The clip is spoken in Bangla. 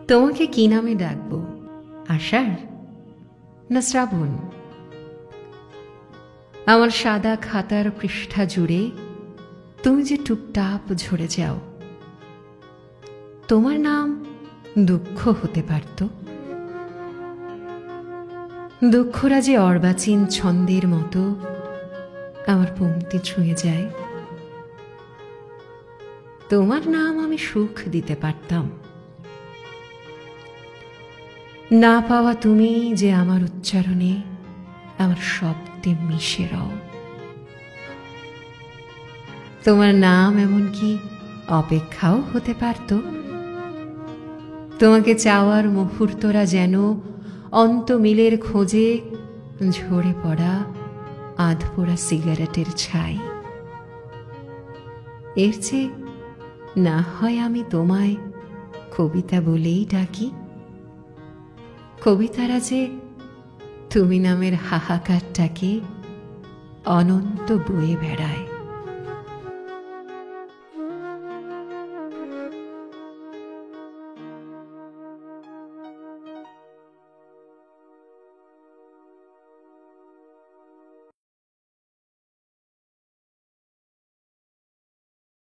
তোমাকে কি নামে ডাকবো? আষাঢ় না শ্রাবণ? আমার সাদা খাতার পৃষ্ঠা জুড়ে তুমি যে টুপটাপ ঝরে যাও। তোমার নাম দুঃখ হতে পারত। দুঃখরা যে অর্বাচীন ছন্দের মতো আমার পংক্তি ছুঁয়ে যায়। তোমার নাম আমি সুখ দিতে পারতাম। না পাওয়া তুমি যে আমার উচ্চারণে, আমার শব্দে মিশে রও। তোমার নাম এমনকি অপেক্ষাও হতে পারত। তোমাকে চাওয়ার মুহূর্তরা যেন অন্তমিলের খোঁজে ঝরে পড়া আধপোড়া সিগারেটের ছাই। এর চেয়ে না হয় আমি তোমায় কবিতা বলেই ডাকি। কবিতারা যে তুমি নামের হাহাকারটাকে অনন্ত বয়ে বেড়ায়।